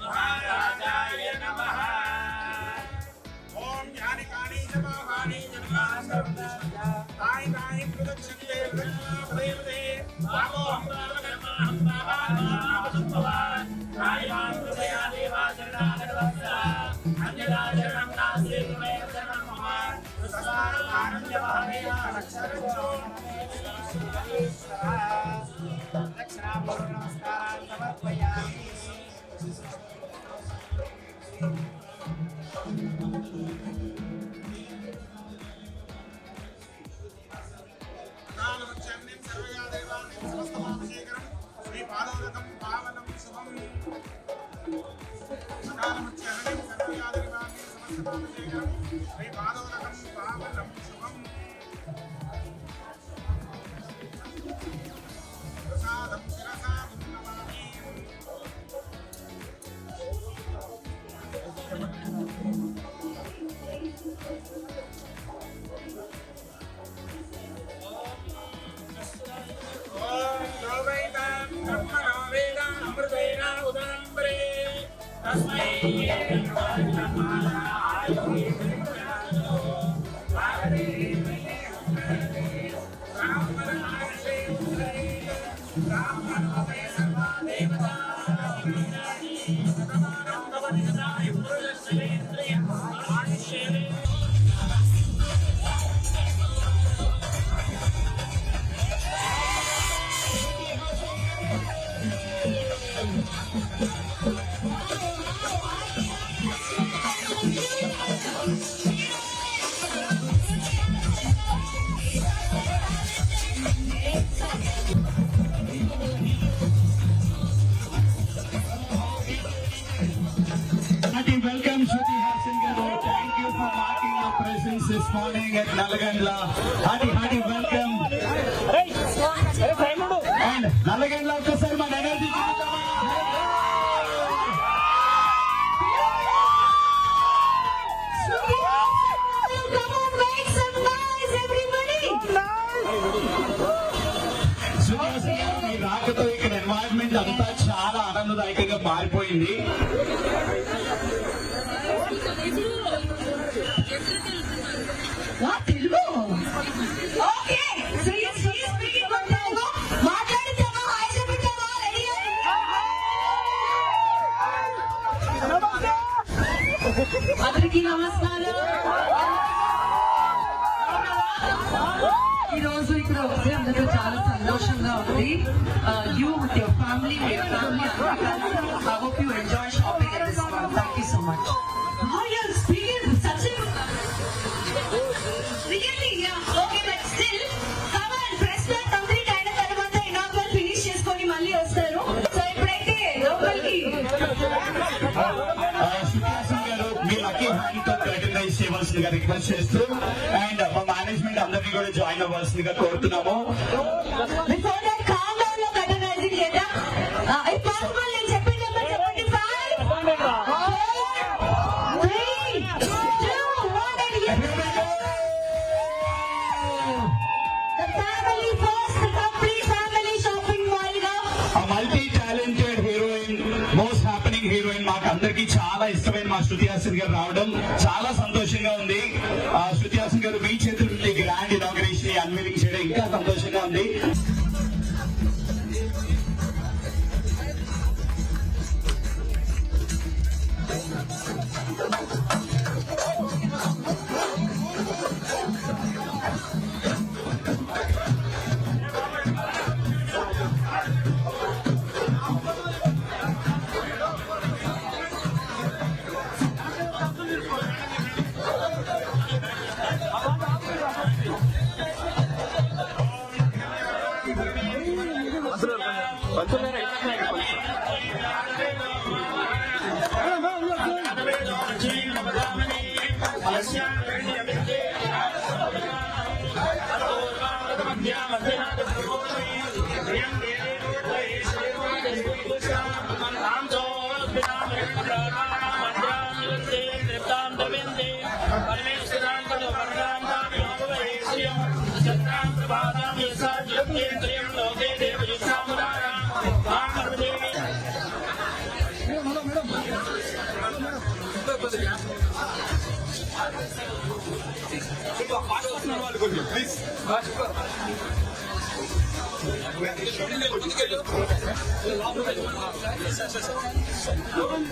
महाराजाय नमः। ओम ज्ञानी कानी जमावानी ताई ताई प्रदक्षिणे प्रेमदे बाबो हम बाबा भगवान आयाम कृपया देवा शरणागतवत्सा अन्यदा शरणं नास्ति त्वमेव शरणं मम आनंद भावेन अक्षरशो दक्षिणापूर्व नमस्कारान् समर्पयामि। Welcome Shruti Hassan Garu. Thank you for marking your presence this morning at Nalagandla. Hearty welcome. And Nalagandla ఒక్కసారి మన ఎనర్జీ రాకతో ఇక్కడ ఎన్వైరన్మెంట్ అంతా చాలా ఆనందదాయకంగా మారిపోయింది. అందరికీ నమస్కారం. ఈ రోజు ఇక్కడ వస్తే అందరూ చాలా సంతోషంగా ఉంది. You with your family, I hope you enjoy shopping at this one. Thank you so much. చేయవలసిందిగా రిక్వెస్ట్ చేస్తూ అండ్ మా మేనేజ్మెంట్ అందరినీ కూడా జాయిన్ అవ్వాల్సిందిగా కోరుతున్నాము. Multi talented heroine, most happening heroine, మాకు అందరికీ చాలా ఇష్టమైన మా శృతి హాసన్ గారు రావడం చాలా సంతోషంగా ఉంది. శృతి హాసన్ గారు మీ చేతుల నుండి గ్రాండ్ ఇనాగరేషన్ అన్వీలింగ్ చేయడం ఇంకా సంతోషంగా ఉంది.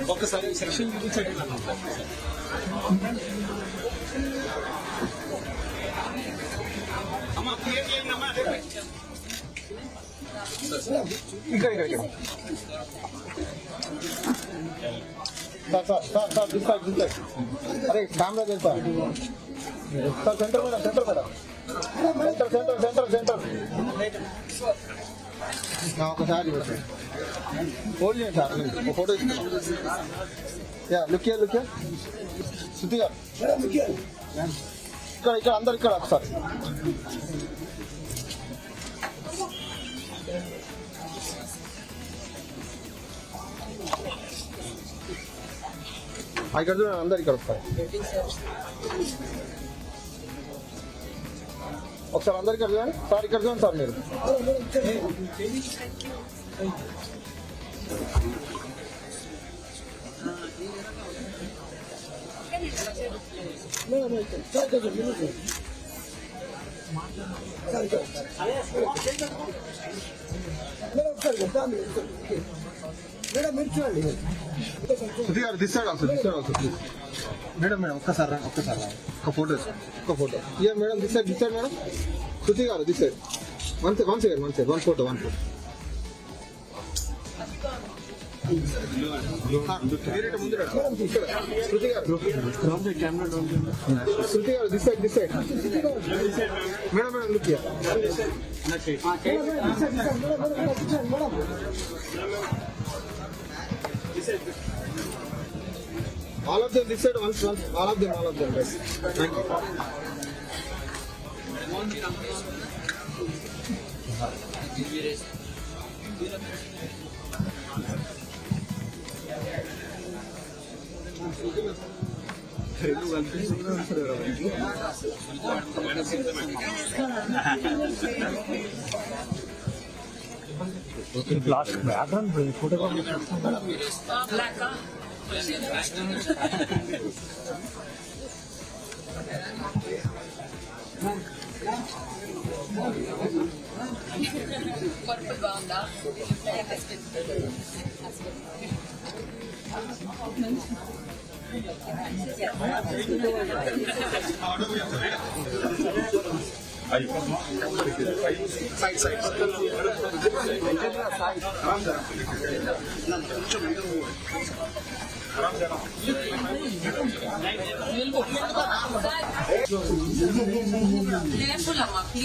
ఒక్కసారి సెక్షన్ అమ్మా క్లియర్ చేయండి అమ్మా. ఇక్కడ సార్ అరే కెమెరా తెలుసా సార్ సెంటర్ మేడం సెంటర్ ఒకసారి హోల్డ్ చేయండి సార్ ఒక ఫోటో యా లుక్ శృతి గారు ఇక్కడ అందరు ఇక్కడ ఒకసారి ఇక్కడ చూడండి అందరు ఇక్కడ వస్తారు ఒకసారి అందరు ఇక్కడ చూడండి సార్ ఇక్కడ చూడండి సార్ మీరు శృతి గారు తీసాడు మేడం ఒక్కసారి ఒక ఫోటో ఇక మేడం తీసాడు మేడం శృతి గారు తీసాడు వన్ సెకండ్ వన్ ఫోటో శృతి గారు తీసాడు madam look all of them this side once all of them guys thank you last background photograph Black, huh? Purple బాగుందా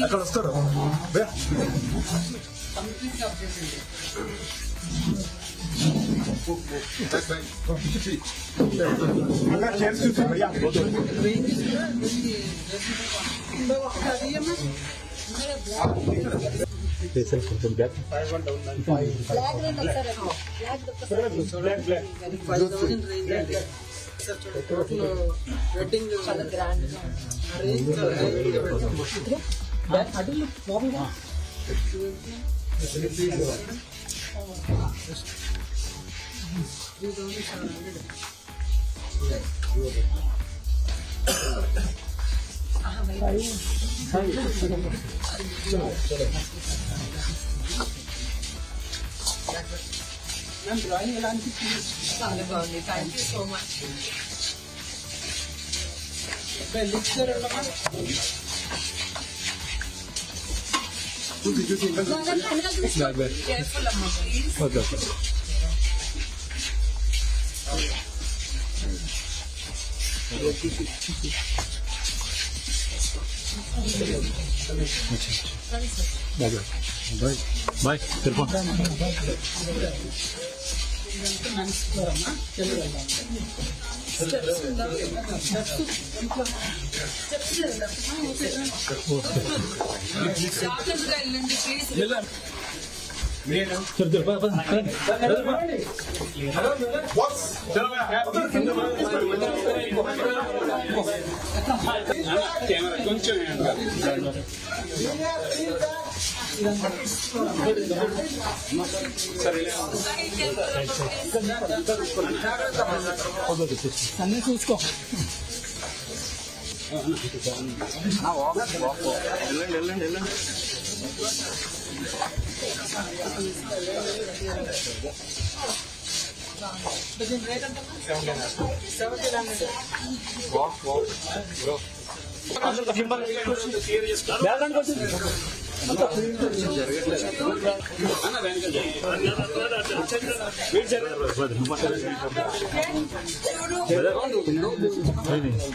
అక్కడ వస్తారు చాలా బాగుంది thank you so much careful అమ్మా ప్లీజ్ bye జాగ్రత్తగా వెళ్ళండి ప్లీజ్ కెమెరా కొంచెం అన్నీ చూసుకో వెళ్ళండి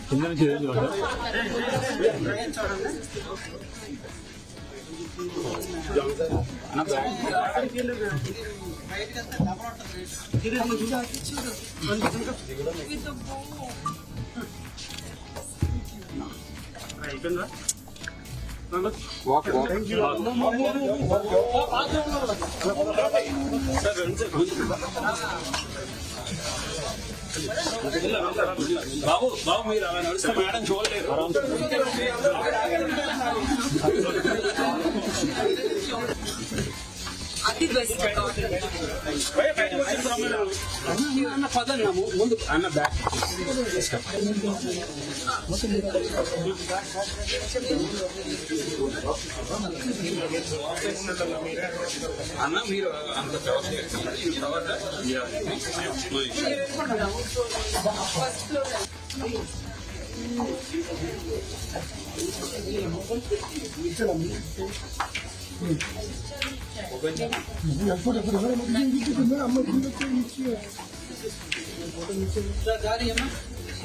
కింద నుంచి ఏం చూడండి. బాబు మీరు అలా నడుస్తే మేడం చూడలేరు. అన్న పదన్న ముందు అన్న బ్యాక్ అన్న మీరు అంత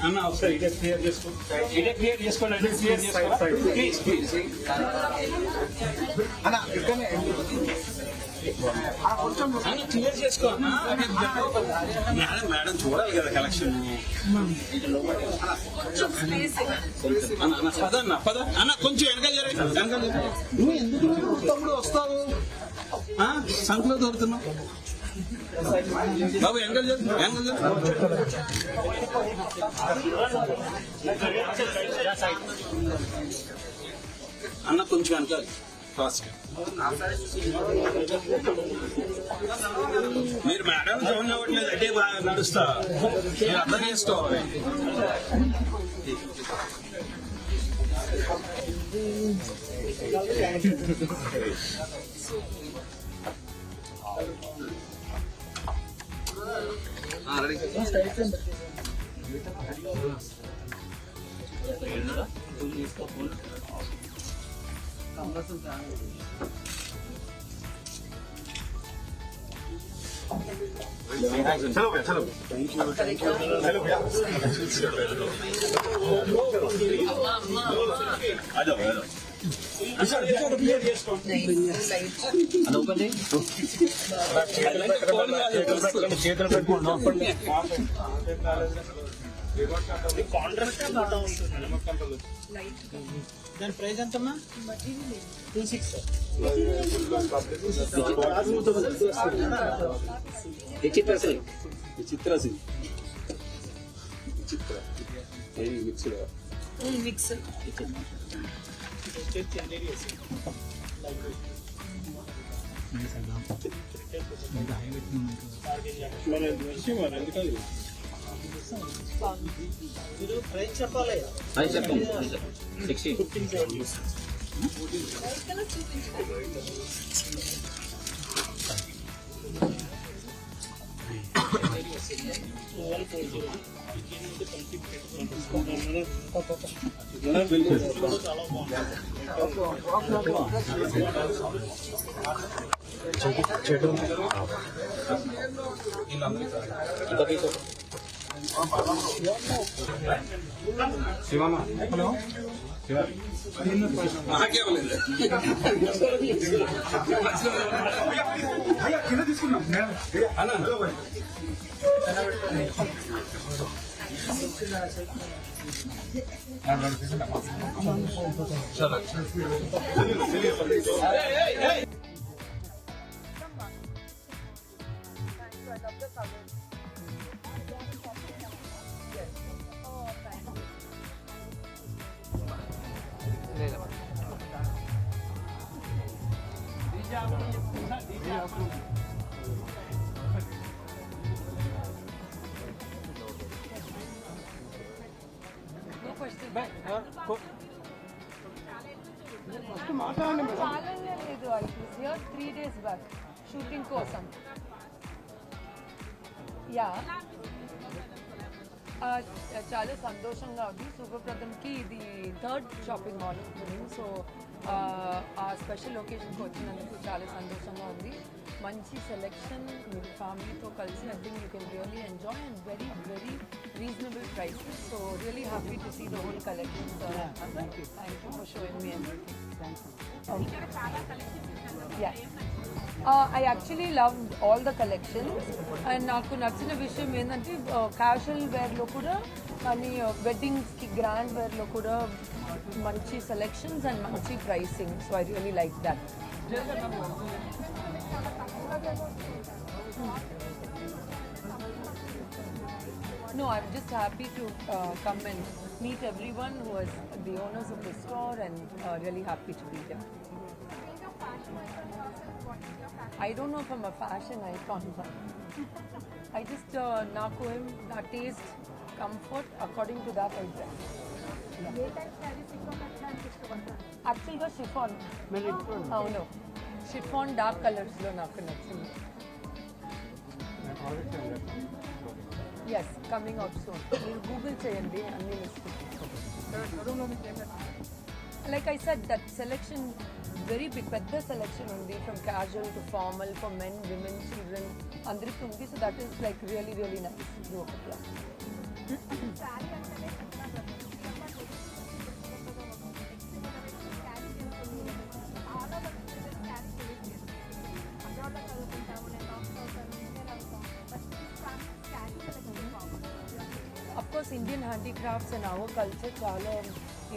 అన్న ఒకసారి ఇదే క్లియర్ చేసుకోండి. ఇదే క్లియర్ చేసుకోండి. అదే క్లియర్ చేసుకోండి ప్లీజ్ ప్లీజ్. అన్న క్లియర్ చేసుకో అన్న. మేడం చూడాలి కదా కలెక్షన్. అన్న పద అన్న కొంచెం వెనకాల జరగదు. నువ్వు ఎందుకు తమ్ముడు వస్తావు? సంఖ్యలో దొరుకుతున్నావు బాబు. వెనకాల అన్న కొంచెం వెనకాల ఫాస్ట్. మీరు మేడం చూడండి అవ్వట్లేదు అంటే బాగా నడుస్తా. మీరు అర్థం చేసుకోవాలి. చేతులు పెట్టుకుంటాం. దాని ప్రైస్ ఎంతమ్మా? 26. విచిత్ర మిక్స్ ప్రైస్ చెప్పాలి. శివమ్మ హలో కింద తీసుకున్నాం No question. చాలా లేదు, I was here 3 days back shooting కోసం. యా చాలా సంతోషంగా ఉంది. శుభప్రదంకి ఇది 3rd షాపింగ్ మాల్ ఉంటుంది. సో ఆ స్పెషల్ లొకేషన్కి వచ్చినందుకు చాలా సంతోషంగా ఉంది. మంచి సెలెక్షన్, మీరు ఫ్యామిలీతో కలిసి I think you can really enjoy and very very reasonable prices. So really happy to see the whole collection. Thank you for showing me everything. Yeah. I actually loved all the collections and నాకు నచ్చిన విషయం ఏంటంటే casual వేర్లో కూడా కానీ వెడ్డింగ్స్కి grand వేర్లో కూడా మంచి selections and మంచి pricing. So I really like that. No, I'm just happy to come and meet everyone who is the owners of the store and really happy to be here. I don't know if I'm a fashion icon, but I just naku him taste, comfort, according to that I dress. Actually the chiffon. Oh no, chiffon dark colors lo naku nachindi. Yes, coming out soon. You Google cheyandi anni like I said, that selection very big, పెద్ద selection undi from casual to formal for men, women, children, andariki undi. So that is like really really nice. Of course, Indian handicrafts and our culture chala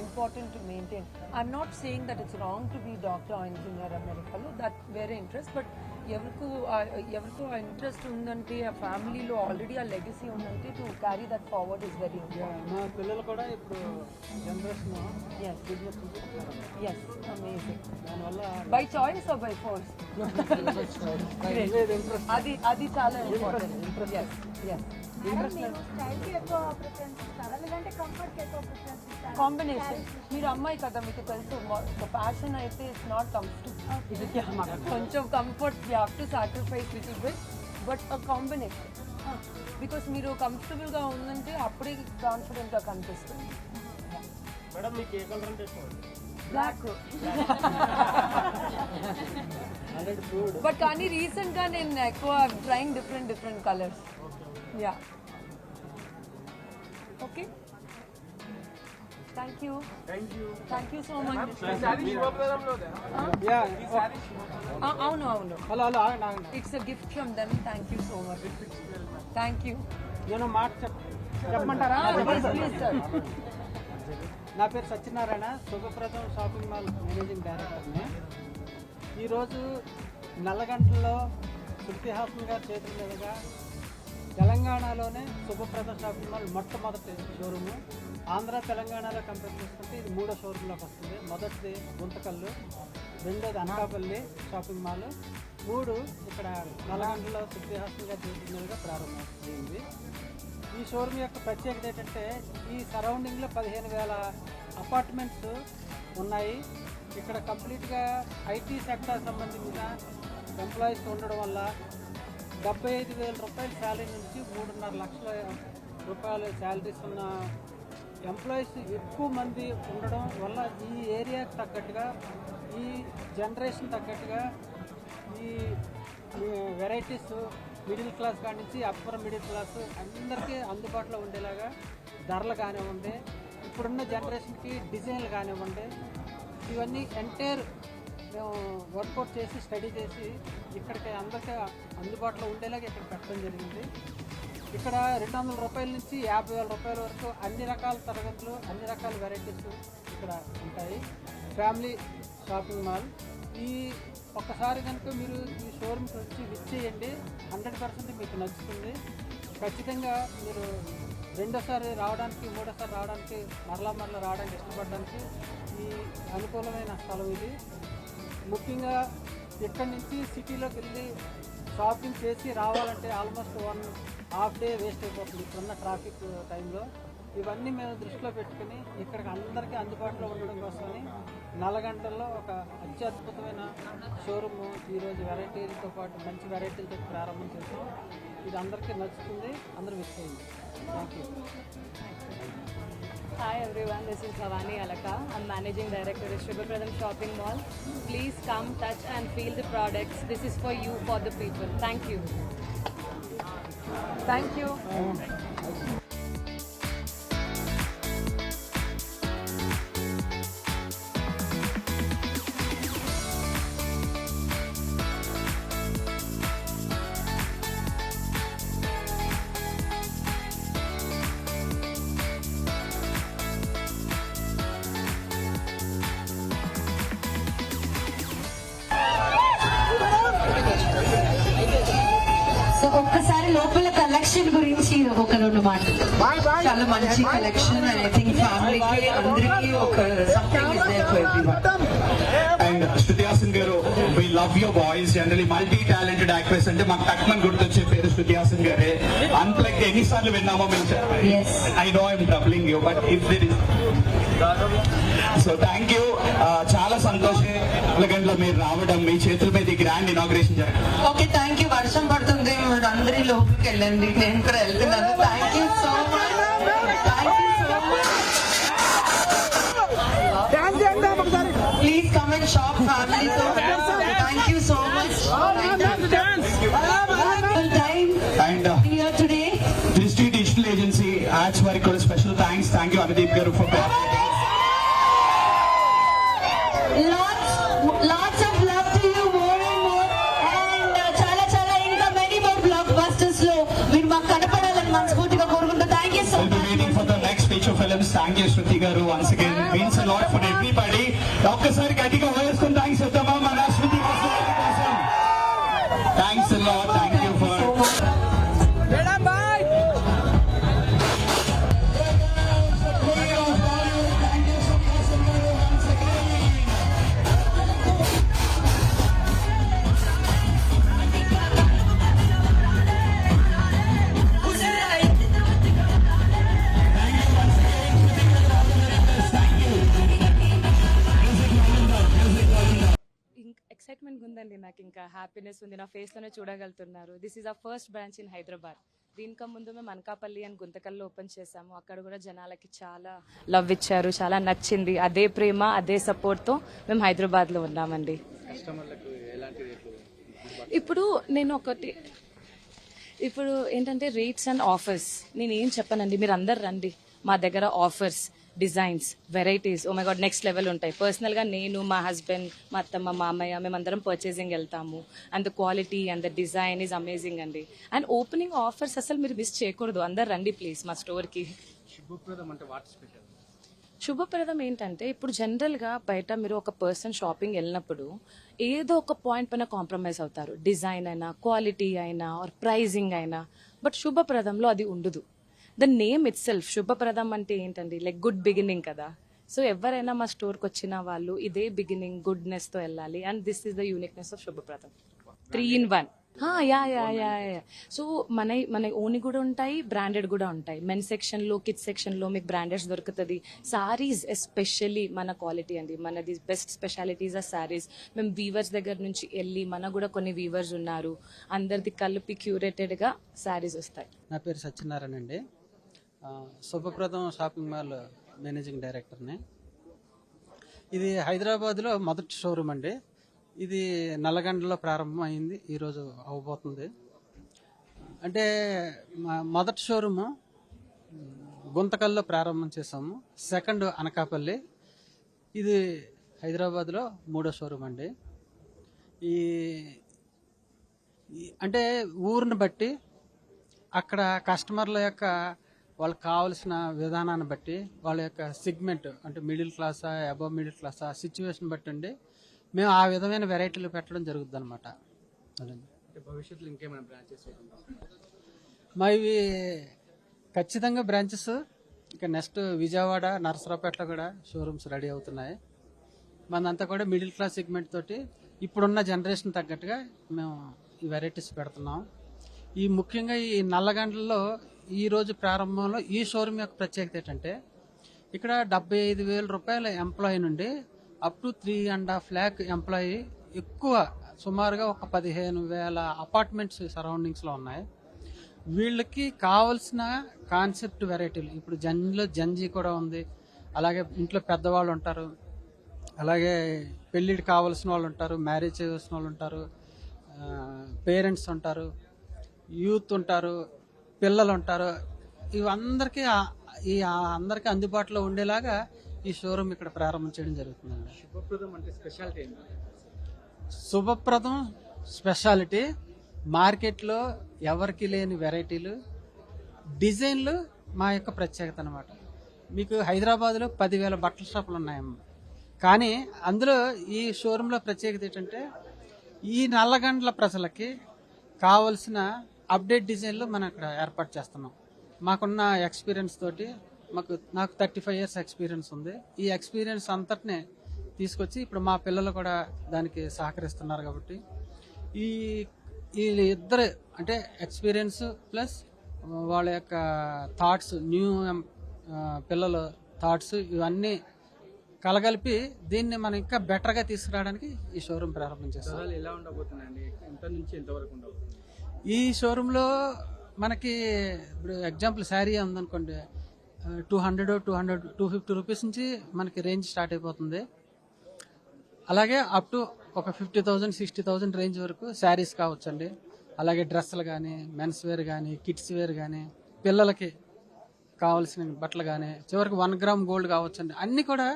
important to maintain. I'm not saying that it's wrong to be doctor or engineer America lo, that very interest, but ఎవరికు ఆ interest ఉందంటే ఆ ఫ్యామిలీలో already ఆ legacy ఉందంటే to carry that forward is very important. మా పిల్లలు కూడా ఇప్పుడు జనరేషన్ yes amazing. దానివల్ల by choice or by force? అది చాలా ఇంపార్టెంట్. కాంబినేషన్. మీరు అమ్మాయి కదా, మీకు తెలుసు ఫ్యాషన్ అయితే ఇట్స్ నాట్ కంఫర్టబుల్. కొంచెం comfort you have to sacrifice little bit, but a combination. Because మీరు కంఫర్టబుల్గా ఉందంటే అప్పుడే కాన్ఫిడెంట్గా కనిపిస్తుంది. మేడం మీకు ఏ కలర్ అంటే ఇష్టం? బ్లాక్. బట్ కానీ రీసెంట్గా నేను ఎక్కువ trying different colours. Yeah okay, thank you so much. అవును హలో ఆగండి. It's a gift from them. Thank you so much. Thank you. నేను మాట చెప్పమంటారా? Please sir. నా పేరు సత్యనారాయణ, శుభప్రదం షాపింగ్ మాల్ మేనేజింగ్ డైరెక్టర్ని. ఈరోజు నల్లగంటలో శృతి హాసన్ గారి చేతుల మీదుగా తెలంగాణలోనే శుభప్రదం షాపింగ్ మాల్ మొట్టమొదటి షోరూము. ఆంధ్ర తెలంగాణలో కంపేర్ చేసుకుంటే ఇది 3వ షోరూంలోకి వస్తుంది. మొదటిది గుంతకల్లు, రెండోది అనకాపల్లి షాపింగ్ మాల్, 3 ఇక్కడ నల్లగంటలో శృతి హాసన్ గారి చేతుల మీదుగా ప్రారంభమైంది. ఈ షోరూమ్ యొక్క ప్రత్యేకత ఏంటంటే ఈ సరౌండింగ్లో 15,000 అపార్ట్మెంట్స్ ఉన్నాయి. ఇక్కడ కంప్లీట్గా ఐటీ సెక్టార్ సంబంధించిన ఎంప్లాయీస్ ఉండడం వల్ల 75,000 రూపాయల శాలరీ నుంచి 3.5 లక్షల రూపాయల శాలరీస్ ఉన్న ఎంప్లాయీస్ ఎక్కువ మంది ఉండడం వల్ల ఈ ఏరియాకి తగ్గట్టుగా, ఈ జనరేషన్ తగ్గట్టుగా ఈ వెరైటీస్ మిడిల్ క్లాస్ కాడి నుంచి అప్పర్ మిడిల్ క్లాస్ అందరికీ అందుబాటులో ఉండేలాగా ధరలు కానివ్వండి, ఇప్పుడున్న జనరేషన్కి డిజైన్లు కానివ్వండి, ఇవన్నీ ఎంటైర్ మేము వర్కౌట్ చేసి స్టడీ చేసి ఇక్కడికి అందరికీ అందుబాటులో ఉండేలాగా ఇక్కడ పెట్టడం జరిగింది. ఇక్కడ 200 రూపాయల నుంచి 50,000 రూపాయల వరకు అన్ని రకాల తరగతులు, అన్ని రకాల వెరైటీస్ ఇక్కడ ఉంటాయి. Family shopping mall. ఈ ఒక్కసారి కనుక మీరు ఈ షోరూమ్కి వచ్చి విజిట్ చేయండి, 100% మీకు నచ్చుతుంది. ఖచ్చితంగా మీరు రెండోసారి రావడానికి, మూడోసారి రావడానికి, మరలా రావడానికి ఇష్టపడడానికి ఈ అనుకూలమైన స్థలం ఇది. ముఖ్యంగా ఇక్కడి నుంచి సిటీలోకి వెళ్ళి షాపింగ్ చేసి రావాలంటే ఆల్మోస్ట్ 1.5 డే వేస్ట్ అయిపోతుంది ఇప్పుడున్న ట్రాఫిక్ టైంలో. ఇవన్నీ మేము దృష్టిలో పెట్టుకుని ఇక్కడికి అందరికీ అందుబాటులో ఉండడం కోసమని నల్లగంటల్లో ఒక అత్యద్భుతమైన షోరూమ్ ఈరోజు వెరైటీలతో పాటు మంచి వెరైటీలతో ప్రారంభం చేసాం. ఇది అందరికీ నచ్చుతుంది, అందరూ మిస్ అయింది. Thank you. Hi everyone, this is Bhavani Alaka. I'm Managing Director at Shubha Pradam Shopping Mall. Please come, touch and feel the products. This is for you, for the people. Thank you. Thank you. So ఒక్కసారి లోపల collection గురించి ఒక 2 మాటలు. చాలా మంచి collection and I think ఫ్యామిలీకి అందరికీ ఒక something is there for everyone. And Shruti Haasan garu, we love your voice. Generally multi talented actress అంటే మాకు తక్కువ గుర్తొచ్చే పేరు శృతి హాసన్ గారే. అన్ప్లగ్ ఎన్నిసార్లు విన్నామో మేము. I know I'm troubling you, but if there is so thank you. చాలా సంతోషం గంటలో మీరు రావడం, మీ చేతుల మీద ఈ గ్రాండ్ ఇనాగ్రేషన్ జరగడం. Okay, thank you. వర్షం పడుతుంది, మీరు అందరి లోపలికి వెళ్ళండి, నేను కూడా వెళ్తున్నాను. Thank you so much. Thank you so much. Please come and shop ఫ్యామిలీతో. Thank you so much. And here today Drishti digital agency ads వారికి కూడా special thanks. Thank you Anudeep గారు for lots of love to you, more and more, and చాలా ఇంకా many more blockbusters లో మీరు మాకు కనపడాలని మనస్ఫూర్తిగా కోరుకుంటూ thank you so We'll be much. waiting for the next feature films. Thank you, Shruti garu. Once again, it means a lot for everybody. ఒక్కసారి గట్టిగా వేసుకుని థ్యాంక్స్ చెప్తామా మన శృతి కోసం. Thanks a lot. Thank you for excitement ఉందండి, నాకు ఇంకా happiness ఉంది, నా ఫేస్ లోనే చూడగలుగుతున్నారు. దిస్ ఈజ్ ఆ ఫస్ట్ బ్రాంచ్ ఇన్ హైదరాబాద్. దీనికన్నా ముందు మేము అనకాపల్లి అండ్ గుంతకల్లో ఓపెన్ చేసాము. అక్కడ కూడా జనాలకి చాలా లవ్ ఇచ్చారు, చాలా నచ్చింది. అదే ప్రేమ, అదే సపోర్ట్తో మేము హైదరాబాద్లో ఉన్నామండి. ఇప్పుడు ఏంటంటే రేట్స్ అండ్ ఆఫర్స్ నేను ఏం చెప్పానండి, మీరు అందరు రండి. మా దగ్గర offers, designs, varieties, oh my god next level ఉంటాయి. పర్సనల్గా నేను, మా హస్బెండ్, మా అత్తమ్మ, మామయ్య మేమందరం పర్చేసింగ్ వెళ్తాము. And the quality and the design is amazing అండి. అండ్ ఓపెనింగ్ ఆఫర్స్ అసలు మీరు మిస్ చేయకూడదు. అందరు రండి ప్లీజ్ మా స్టోర్కి. శుభప్రదం ఏంటంటే ఇప్పుడు జనరల్గా బయట మీరు ఒక పర్సన్ షాపింగ్ వెళ్ళినప్పుడు ఏదో ఒక పాయింట్ పైన కాంప్రమైజ్ అవుతారు. డిజైన్ అయినా, క్వాలిటీ అయినా, ఆర్ ప్రైజింగ్ అయినా. బట్ శుభప్రదంలో అది ఉండదు. The name itself Shubhapradam అంటే ఏంటండి, లైక్ గుడ్ బిగినింగ్ కదా. సో ఎవరైనా మా స్టోర్కి వచ్చిన వాళ్ళు ఇదే బిగినింగ్, గుడ్నెస్తో వెళ్ళాలి. And this is the uniqueness of Shubhapradam. 3 in 1. So మన ఓన్ కూడా ఉంటాయి, బ్రాండెడ్ కూడా ఉంటాయి. మెన్ సెక్షన్లో, కిడ్స్ సెక్షన్లో మీకు బ్రాండెడ్స్ దొరుకుతుంది. సారీస్ ఎస్పెషల్లీ మన క్వాలిటీ అండి, మనది బెస్ట్ స్పెషాలిటీస్ ఆ సారీస్. మేము వీవర్స్ దగ్గర నుంచి వెళ్ళి, మనకు కూడా కొన్ని వీవర్స్ ఉన్నారు, అందరిది కలిపి క్యూరేటెడ్గా సారీస్ వస్తాయి. నా పేరు సత్యనారాయణ అండి. శుభప్రదం షాపింగ్ మాల్ మేనేజింగ్ డైరెక్టర్ని. ఇది హైదరాబాద్లో మొదటి షోరూమ్ అండి. ఇది నల్లగండలో ప్రారంభమైంది, ఈరోజు అవబోతుంది. అంటే మొదటి షోరూము గుంతకల్లో ప్రారంభం చేసాము, సెకండ్ అనకాపల్లి, ఇది హైదరాబాద్లో 3వ షోరూమ్ అండి. అంటే ఊరిని బట్టి అక్కడ కస్టమర్ల యొక్క వాళ్ళకి కావాల్సిన విధానాన్ని బట్టి, వాళ్ళ యొక్క సెగ్మెంట్ అంటే మిడిల్ క్లాసా, అబవ్ మిడిల్ క్లాసా, సిచ్యువేషన్ బట్టి అండి మేము ఆ విధమైన వెరైటీలు పెట్టడం జరుగుతుంది అనమాట. భవిష్యత్తులో ఇంకేమైనా బ్రాంచెస్ మా ఇవి ఖచ్చితంగా బ్రాంచెస్ ఇక నెక్స్ట్ విజయవాడ, నరసరావుపేటలో కూడా షోరూమ్స్ రెడీ అవుతున్నాయి. మనంతా కూడా మిడిల్ క్లాస్ సెగ్మెంట్ తోటి ఇప్పుడున్న జనరేషన్ తగ్గట్టుగా మేము ఈ వెరైటీస్ పెడుతున్నాం. ఈ ముఖ్యంగా ఈ నల్లగండ్లలో ఈ రోజు ప్రారంభంలో ఈ షోరూమ్ యొక్క ప్రత్యేకత ఏంటంటే ఇక్కడ 75,000 రూపాయల ఎంప్లాయీ నుండి అప్ టు 3.5 lakh ఎంప్లాయీ ఎక్కువ సుమారుగా ఒక 15,000 అపార్ట్మెంట్స్ సరౌండింగ్స్లో ఉన్నాయి. వీళ్ళకి కావాల్సిన కాన్సెప్ట్ వెరైటీలు ఇప్పుడు జంజీ కూడా ఉంది, అలాగే ఇంట్లో పెద్దవాళ్ళు ఉంటారు, అలాగే పెళ్ళికి కావాల్సిన వాళ్ళు ఉంటారు, మ్యారేజ్ చేయాల్సిన వాళ్ళు ఉంటారు, పేరెంట్స్ ఉంటారు, యూత్ ఉంటారు, పిల్లలు ఉంటారు. ఇవందరికీ అందరికీ అందుబాటులో ఉండేలాగా ఈ షోరూమ్ ఇక్కడ ప్రారంభం చేయడం జరుగుతుందండి. శుభప్రదం అంటే స్పెషాలిటీ ఏంటి? శుభప్రదం స్పెషాలిటీ మార్కెట్లో ఎవరికి లేని వెరైటీలు, డిజైన్లు మా యొక్క ప్రత్యేకత అనమాట. మీకు హైదరాబాద్లో 10,000 బట్టల షాపులు ఉన్నాయమ్మా, కానీ అందులో ఈ షోరూంలో ప్రత్యేకత ఏంటంటే ఈ నల్లగండ్ల ప్రజలకి కావలసిన అప్డేట్ డిజైన్లు మనం ఇక్కడ ఏర్పాటు చేస్తున్నాం. మాకున్న ఎక్స్పీరియన్స్ తోటి నాకు 35 years ఎక్స్పీరియన్స్ ఉంది. ఈ ఎక్స్పీరియన్స్ అంతటినే తీసుకొచ్చి ఇప్పుడు మా పిల్లలు కూడా దానికి సహకరిస్తున్నారు. కాబట్టి ఈ ఇద్దరు అంటే ఎక్స్పీరియన్స్ ప్లస్ వాళ్ళ యొక్క థాట్స్, న్యూ పిల్లల థాట్స్, ఇవన్నీ కలగలిపి దీన్ని మనం ఇంకా బెటర్గా తీసుకురావడానికి ఈ షోరూమ్ ప్రారంభం చేస్తాం. ఎలా ఉండబోతుందండి? ఎంత నుంచి ఎంతవరకు ఉండబోతుంది? ఈ షోరూంలో మనకి ఇప్పుడు ఎగ్జాంపుల్ శారీ ఉందనుకోండి, 250 రూపీస్ నుంచి మనకి రేంజ్ స్టార్ట్ అయిపోతుంది. అలాగే అప్ టు ఒక 50,000 60,000 రేంజ్ వరకు శారీస్ కావచ్చండి. అలాగే డ్రెస్సులు కానీ, మెన్స్ వేర్ కానీ, కిడ్స్ వేర్ కానీ, పిల్లలకి కావాల్సిన బట్టలు కానీ, చివరికి 1 gram గోల్డ్ కావచ్చండి. అన్నీ కూడా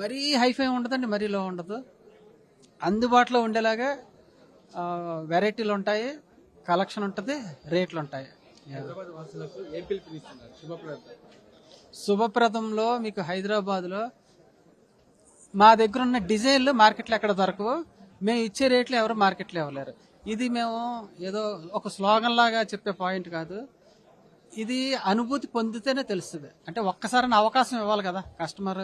మరీ హైఫై ఉండదండి, మరీ లో ఉండదు, అందుబాటులో ఉండేలాగా వెరైటీలు ఉంటాయి, కలెక్షన్ ఉంటుంది, రేట్లు ఉంటాయి. హైదరాబాద్ వాసులకు ఏం పిలుపునిస్తున్నారు శుభప్రదం? శుభప్రదంలో మీకు హైదరాబాద్లో మా దగ్గర ఉన్న డిజైన్లు మార్కెట్లో ఎక్కడ దొరకవు, మేము ఇచ్చే రేట్లు ఎవరు మార్కెట్లో ఇవ్వలేరు. ఇది మేము ఏదో ఒక స్లోగన్ లాగా చెప్పే పాయింట్ కాదు, ఇది అనుభూతి పొందితేనే తెలుస్తుంది. అంటే ఒక్కసారి అవకాశం ఇవ్వాలి కదా, కస్టమర్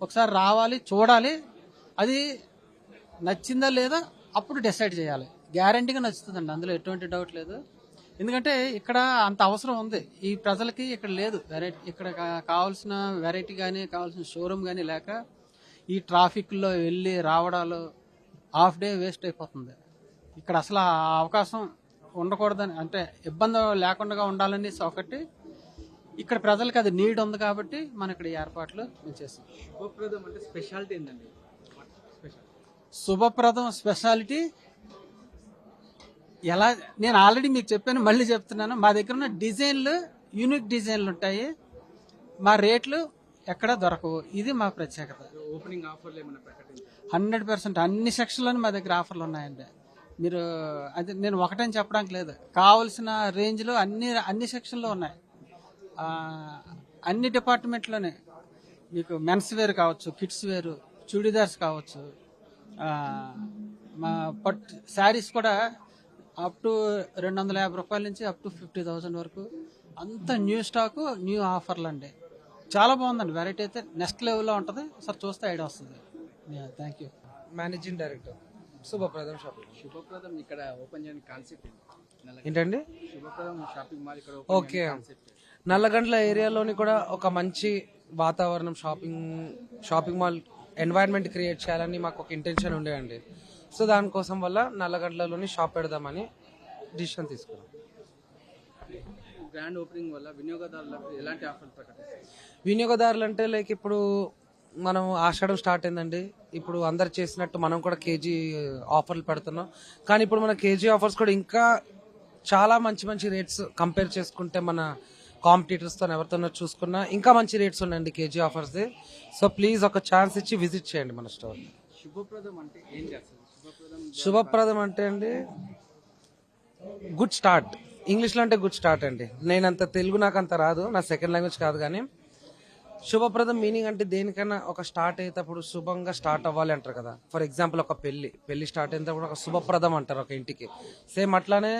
ఒకసారి రావాలి, చూడాలి, అది నచ్చిందా లేదా అప్పుడు డిసైడ్ చేయాలి. గ్యారంటీగా నచ్చుతుందండి, అందులో ఎటువంటి డౌట్ లేదు. ఎందుకంటే ఇక్కడ అంత అవసరం ఉంది ఈ ప్రజలకి, ఇక్కడ లేదు వెరైటీ. ఇక్కడ కావాల్సిన వెరైటీ కానీ, కావాల్సిన షోరూమ్ కానీ లేక ఈ ట్రాఫిక్లో వెళ్ళి రావడాలు హాఫ్ డే వేస్ట్ అయిపోతుంది. ఇక్కడ అసలు ఆ అవకాశం ఉండకూడదని, అంటే ఇబ్బంది లేకుండా ఉండాలని ఒకటి, ఇక్కడ ప్రజలకు అది నీడ్ ఉంది కాబట్టి మనం ఇక్కడ ఏర్పాట్లు మేము చేస్తాం. శుభప్రదం అంటే స్పెషాలిటీ ఏంటండి? శుభప్రదం స్పెషాలిటీ ఎలా, నేను ఆల్రెడీ మీకు చెప్పాను, మళ్ళీ చెప్తున్నాను. మా దగ్గర ఉన్న డిజైన్లు యూనిక్ డిజైన్లు ఉంటాయి, మా రేట్లు ఎక్కడ దొరకవు, ఇది మా ప్రత్యేకత. ఓపెనింగ్ ఆఫర్లు ఏమైనా ప్రకటించారు? 100% అన్ని సెక్షన్లోని మా దగ్గర ఆఫర్లు ఉన్నాయండి. మీరు అది నేను ఒకటని చెప్పడానికి లేదు, కావాల్సిన రేంజ్లో అన్ని సెక్షన్లో ఉన్నాయి. అన్ని డిపార్ట్మెంట్లోనే మీకు మెన్స్ వేర్ కావచ్చు, కిడ్స్ వేరు, చూడీదార్స్ కావచ్చు, మా శారీస్ కూడా అప్ టు 250 రూపాయల నుంచి అప్ టు 50,000 వరకు అంత న్యూ స్టాకు, న్యూ ఆఫర్లు అండి. చాలా బాగుందండి, వెరైటీ అయితే నెక్స్ట్ లెవెల్లో ఉంటుంది. సార్ చూస్తే ఐడియా వస్తుంది. Thank you. Managing director Shubhapradam shopping. Shubhapradam ఇక్కడ ఓపెన్ చేయడానికి కాన్సెప్ట్ ఏంటండి? శుభప్రదం షాపింగ్ మాల్ ఇక్కడ ఓకే, నల్లగండ్ల ఏరియాలోని కూడా ఒక మంచి వాతావరణం, షాపింగ్ మాల్ ఎన్వైరన్మెంట్ క్రియేట్ చేయాలని మాకు ఒక ఇంటెన్షన్ ఉండేయండి. సో దానికోసం వల్ల నల్లగండ్లలోని షాప్ పెడదామని డిసిషన్ తీసుకున్నాం. గ్రాండ్ ఓపెనింగ్ వల్ల వినియోగదారులకు ఎలాంటి ఆఫర్లు ప్రకటిస్తారు? వినియోగదారులు అంటే లైక్ ఇప్పుడు మనం ఆషాఢం స్టార్ట్ అయిందండి, ఇప్పుడు అందరు చేసినట్టు మనం కూడా కేజీ ఆఫర్లు పెడుతున్నాం. కానీ ఇప్పుడు మన కేజీ ఆఫర్స్ కూడా ఇంకా చాలా మంచి మంచి రేట్స్ కంపేర్ చేసుకుంటే మన కాంపిటీటర్స్తో ఎవరితోనో చూసుకున్నా ఇంకా మంచి రేట్స్ ఉన్నాయండి కేజీ ఆఫర్స్. సో ప్లీజ్ ఒక ఛాన్స్ ఇచ్చి విజిట్ చేయండి మన స్టోర్. శుభప్రదం అంటే ఏం చేస్తారు? శుభప్రదం అంటే అండి గుడ్ స్టార్ట్, ఇంగ్లీష్లో అంటే గుడ్ స్టార్ట్ అండి. నేనంత తెలుగు నాకు అంత రాదు, నా సెకండ్ లాంగ్వేజ్ కాదు. కానీ శుభప్రదం మీనింగ్ అంటే దేనికైనా ఒక స్టార్ట్ అయ్యేటప్పుడు శుభంగా స్టార్ట్ అవ్వాలి అంటారు కదా. ఫర్ ఎగ్జాంపుల్ ఒక పెళ్లి స్టార్ట్ అయినప్పుడు ఒక శుభప్రదం అంటారు ఒక ఇంటికి. సేమ్ అట్లానే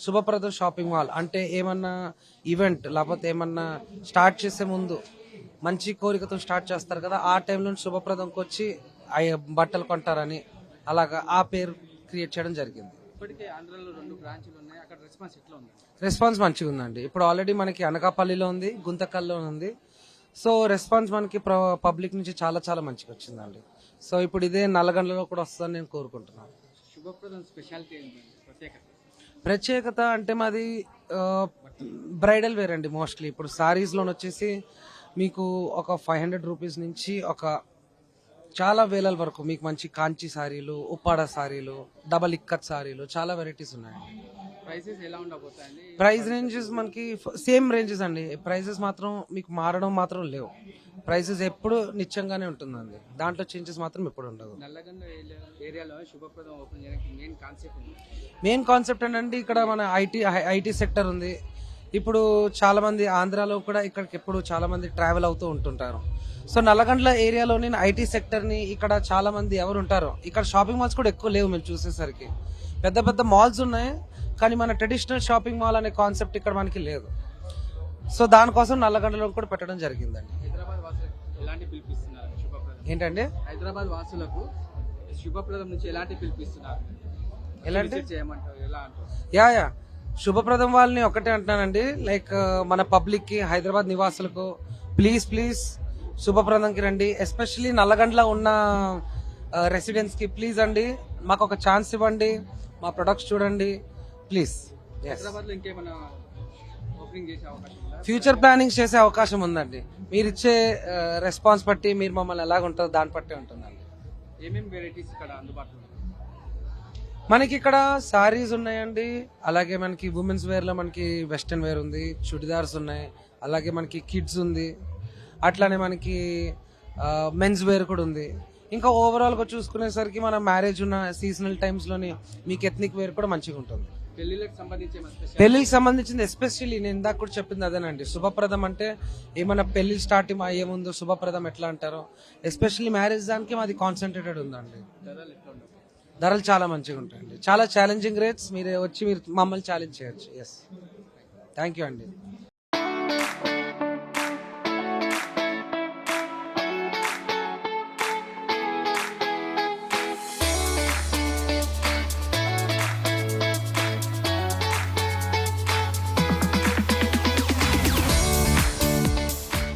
శుభప్రదం షాపింగ్ మాల్ అంటే ఏమన్నా ఈవెంట్ లేకపోతే ఏమన్నా స్టార్ట్ చేసే ముందు మంచి కోరికతో స్టార్ట్ చేస్తారు కదా, ఆ టైంలో శుభప్రదంకి వచ్చి బట్టలు కొంటారని అలాగా ఆ పేరు క్రియేట్ చేయడం జరిగింది. ఇప్పటికే ఆంధ్రాలో 2 బ్రాంచ్లు ఉన్నాయి, అక్కడ రెస్పాన్స్ ఎట్లా ఉంది? రెస్పాన్స్ మంచిగా ఉందండి. ఇప్పుడు ఆల్రెడీ మనకి అనకాపల్లిలో ఉంది, గుంతకల్లో ఉంది. సో రెస్పాన్స్ మనకి పబ్లిక్ నుంచి చాలా చాలా మంచిగా వచ్చిందండి. సో ఇప్పుడు ఇదే నల్లగండ్లలో కూడా వస్తుందని నేను కోరుకుంటున్నాను. శుభప్రదం స్పెషాలిటీ ఏంటండి, ప్రత్యేకత అంటే మాది బ్రైడల్ వేర్ అండి. మోస్ట్లీ ఇప్పుడు సారీస్ లోన్ వచ్చేసి మీకు ఒక 500 రూపీస్ నుంచి ఒక చాలా వేలల వరకు మీకు మంచి కాంచి సారీలు, ఉప్పాడ సారీలు, డబల్ ఇక్కత్ సారీలు, చాలా వెరైటీస్ ఉన్నాయండి. ప్రైసెస్ ఎలా ఉండబోతాయండి? ప్రైస్ రేంజెస్ మనకి సేమ్ రేంజెస్ అండి. ప్రైసెస్ మాత్రం మీకు మారడం మాత్రం లేవు. ప్రైసెస్ ఎప్పుడు నిత్యంగానే ఉంటుందండి, దాంట్లో చేంజెస్ మాత్రం ఎప్పుడు ఉండదు. నల్లగండ ఏరియాలో శుభప్రదం ఓపెన్ చేయడానికి మెయిన్ కాన్సెప్ట్ ఉంది. మెయిన్ కాన్సెప్ట్ ఏంటంటే ఇక్కడ మన ఐటీ సెక్టర్ ఉంది. ఇప్పుడు చాలా మంది ఆంధ్రాలో కూడా ఇక్కడికి ఎప్పుడు చాలా మంది ట్రావెల్ అవుతూ ఉంటుంటారు. సో నల్లగండ్ల ఏరియాలోని ఐటీ సెక్టర్ ని ఇక్కడ చాలా మంది ఎవరు ఉంటారు. ఇక్కడ షాపింగ్ మాల్స్ కూడా ఎక్కువ లేవు. మేము చూసేసరికి పెద్ద పెద్ద మాల్స్ ఉన్నాయి, కానీ మన ట్రెడిషనల్ షాపింగ్ మాల్ అనే కాన్సెప్ట్ ఇక్కడ మనకి లేదు. సో దానికోసం నల్లగండ్లలో కూడా పెట్టడం జరిగిందండి. హైదరాబాద్ వాసులకు ఎలాంటి పిలిపిస్తున్నారు శుభప్రదం? ఏంటంటే హైదరాబాద్ వాసులకు శుభప్రదం నుంచి ఎలాంటి పిలిపిస్తున్నారు? ఎలాంటి విజిట్ చేయమంటారు, ఎలా అంటారు? యా శుభప్రదం వాళ్ళని ఒకటే అంటున్నానండి, లైక్ మన పబ్లిక్ కి, హైదరాబాద్ నివాసులకు ప్లీజ్ శుభప్రదంకి రండి. ఎస్పెషల్లీ నల్లగండ్ల ఉన్న రెసిడెంట్స్ కి ప్లీజ్ అండి, మాకు ఒక ఛాన్స్ ఇవ్వండి, మా ప్రొడక్ట్స్ చూడండి ప్లీజ్. హైదరాబాద్ లో ఇంకేమైనా ఓపెనింగ్ చేసే అవకాశం ఉందా? ఫ్యూచర్ ప్లానింగ్స్ చేసే అవకాశం ఉందండి. మీరు ఇచ్చే రెస్పాన్స్ బట్టి, మీరు మమ్మల్ని ఎలాగ ఉంటుందో దాన్ని బట్టే ఉంటుందండి. ఏమేమి వెరైటీస్ ఇక్కడ అందుబాటులో ఉన్నాయి? మనకి ఇక్కడ సారీస్ ఉన్నాయండి, అలాగే మనకి ఉమెన్స్ వేర్ లో మనకి వెస్టర్న్ వేర్ ఉంది, చుడిదార్స్ ఉన్నాయి, అలాగే మనకి కిడ్స్ ఉంది, అట్లానే మనకి మెన్స్ వేర్ కూడా ఉంది. ఇంకా ఓవరాల్ గా చూసుకునేసరికి మన మ్యారేజ్ ఉన్న సీజనల్ టైమ్స్ లోని మీకు ఎథ్నిక్ వేర్ కూడా మంచిగా ఉంటుంది. పెళ్లిళ్ళకి సంబంధించి ఏమైనా స్పెషల్? పెళ్లికి సంబంధించింది ఎస్పెషల్లీ నేను ఇందాక కూడా చెప్పింది అదేనండి. శుభప్రదం అంటే ఏమైనా పెళ్లి స్టార్టింగ్ అయ్యే ముందు శుభప్రదం ఎట్లా అంటారో, ఎస్పెషల్లీ మ్యారేజ్ దానికి మాది కాన్సన్ట్రేటెడ్ ఉందండి. ధరలు చాలా మంచిగా ఉంటాయండి, చాలా ఛాలెంజింగ్ రేట్స్. మీరు వచ్చి మీరు మమ్మల్ని ఛాలెంజ్ చేయొచ్చు. ఎస్, థ్యాంక్ యూ అండి.